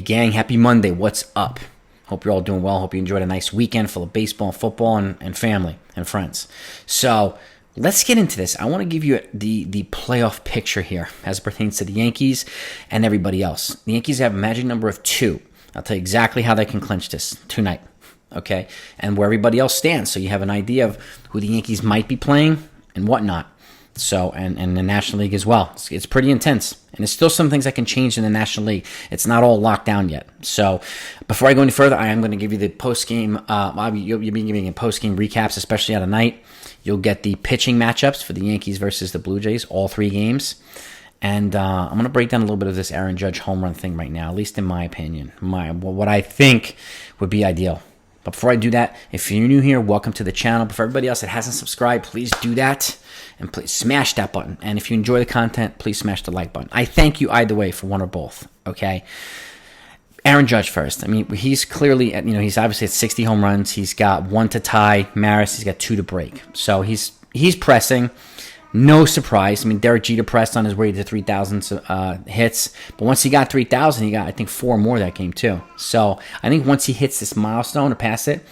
gang. Happy Monday. What's up? Hope you're all doing well. Hope you enjoyed a nice weekend full of baseball and football and family and friends. So let's get into this. I want to give you the playoff picture here as it pertains to the Yankees and everybody else. The Yankees have a magic number of 2. I'll tell you exactly how they can clinch this tonight, okay? And where everybody else stands, so you have an idea of who the Yankees might be playing and whatnot. So, and the National League as well. It's pretty intense. And there's still some things that can change in the National League. It's not all locked down yet. So, before I go any further, I am going to give you the post-game. You'll be giving post-game recaps, especially out of night. You'll get the pitching matchups for the Yankees versus the Blue Jays, all 3 games. And I'm going to break down a little bit of this Aaron Judge home run thing right now, at least in my opinion. What I think would be ideal. But before I do that, if you're new here, welcome to the channel. For everybody else that hasn't subscribed, please do that. And please smash that button. And if you enjoy the content, please smash the like button. I thank you either way for one or both, okay? Aaron Judge first. I mean, he's clearly, he's obviously at 60 home runs. He's got 1 to tie Maris. He's got 2 to break. So he's pressing. No surprise. I mean, Derek Jeter pressed on his way to 3,000 hits. But once he got 3,000, he got, I think, 4 more that game, too. So I think once he hits this milestone to pass it,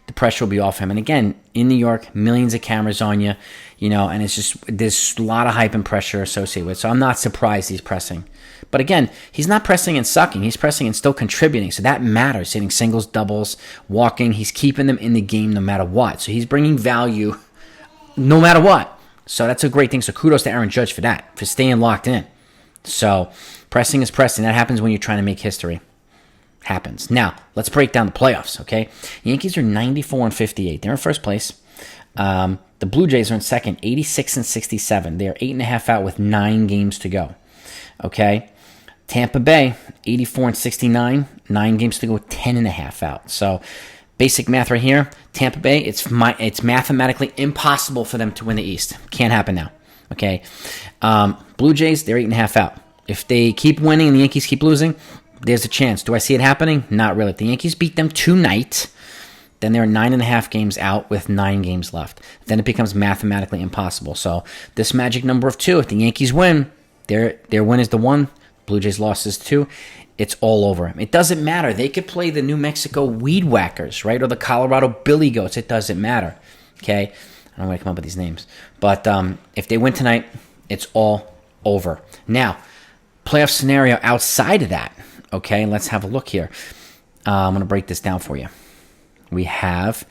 the pressure will be off him. And again, in New York, millions of cameras on you, and it's just, there's a lot of hype and pressure associated with it. So I'm not surprised he's pressing. But again, he's not pressing and sucking. He's pressing and still contributing. So that matters. Hitting singles, doubles, walking. He's keeping them in the game no matter what. So he's bringing value no matter what. So that's a great thing. So kudos to Aaron Judge for that, for staying locked in. So pressing is pressing. That happens when you're trying to make history. Happens. Now, let's break down the playoffs, okay? Yankees are 94-58. They're in first place. The Blue Jays are in second, 86-67. They are 8.5 out with 9 games to go, okay? Tampa Bay, 84-69, 9 games to go, 10.5 out. So basic math right here. Tampa Bay, it's mathematically impossible for them to win the East. Can't happen now, okay? Blue Jays, they're 8.5 out. If they keep winning and the Yankees keep losing, there's a chance. Do I see it happening? Not really. If the Yankees beat them tonight, then they're 9.5 games out with 9 games left. Then it becomes mathematically impossible. So this magic number of 2, if the Yankees win, their win is the 1, Blue Jays loss is 2, it's all over. It doesn't matter. They could play the New Mexico Weed Whackers, right? Or the Colorado Billy Goats. It doesn't matter, okay? I don't want to come up with these names. But if they win tonight, it's all over. Now, playoff scenario outside of that, okay? Let's have a look here. I'm going to break this down for you. We have,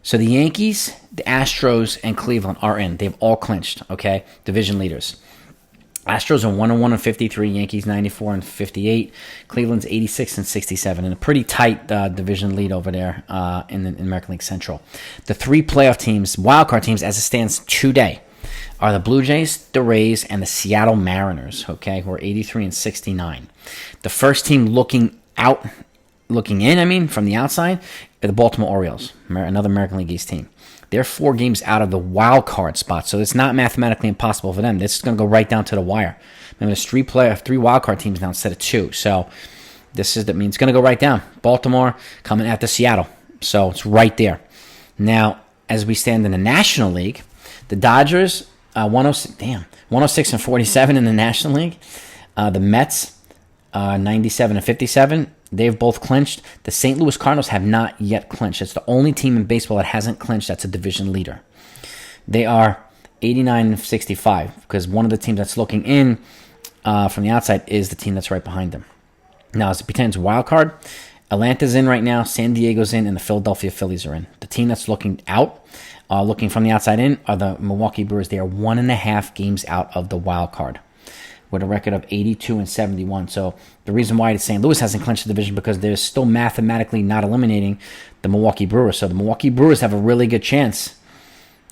so the Yankees, the Astros, and Cleveland are in. They've all clinched, okay? Division leaders. Astros are 101-53, Yankees 94-58, Cleveland's 86-67, and a pretty tight division lead over there in the American League Central. The 3 playoff teams, wildcard teams, as it stands today, are the Blue Jays, the Rays, and the Seattle Mariners, okay, who are 83-69. The first team looking in, from the outside, are the Baltimore Orioles, another American League East team. They're 4 games out of the wild card spot, so it's not mathematically impossible for them. This is going to go right down to the wire. Remember, there's 3 wild card teams now instead of 2, so it's going to go right down. Baltimore coming after Seattle, so it's right there. Now, as we stand in the National League, the Dodgers 106-47 in the National League. The Mets 97-57. They've both clinched. The St. Louis Cardinals have not yet clinched. It's the only team in baseball that hasn't clinched that's a division leader. They are 89-65 because one of the teams that's looking in from the outside is the team that's right behind them. Now, as it pertains to wild card, Atlanta's in right now, San Diego's in, and the Philadelphia Phillies are in. The team that's looking out, looking from the outside in, are the Milwaukee Brewers. They are 1.5 games out of the wild card, with a record of 82-71. So the reason why St. Louis hasn't clinched the division because they're still mathematically not eliminating the Milwaukee Brewers. So the Milwaukee Brewers have a really good chance,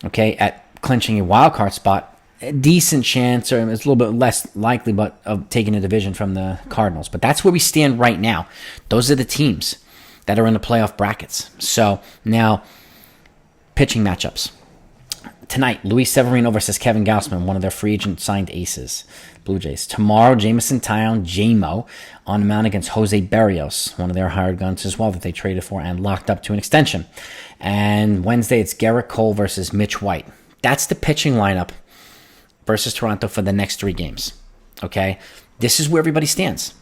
okay, at clinching a wild card spot. A decent chance, or it's a little bit less likely, but of taking a division from the Cardinals. But that's where we stand right now. Those are the teams that are in the playoff brackets. So now, pitching matchups. Tonight, Luis Severino versus Kevin Gausman, one of their free agent signed aces, Blue Jays. Tomorrow, Jamison Tyone, J-Mo, on the mound against Jose Berrios, one of their hired guns as well that they traded for and locked up to an extension. And Wednesday, it's Gerrit Cole versus Mitch White. That's the pitching lineup versus Toronto for the next 3 games. Okay? This is where everybody stands.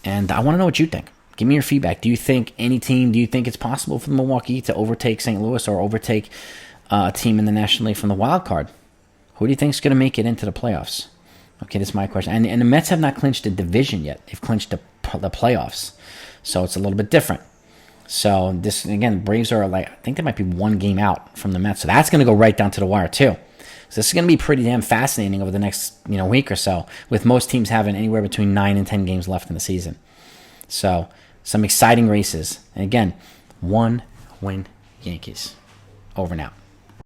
And I want to know what you think. Give me your feedback. Do you think it's possible for Milwaukee to overtake St. Louis or overtake a team in the National League from the wild card? Who do you think is going to make it into the playoffs? Okay, that's my question. And the Mets have not clinched a division yet. They've clinched the playoffs. So it's a little bit different. So this, again, Braves are I think they might be one game out from the Mets. So that's going to go right down to the wire too. So this is going to be pretty damn fascinating over the next week or so, with most teams having anywhere between 9 and 10 games left in the season. So some exciting races. And again, 1 win Yankees. Over now.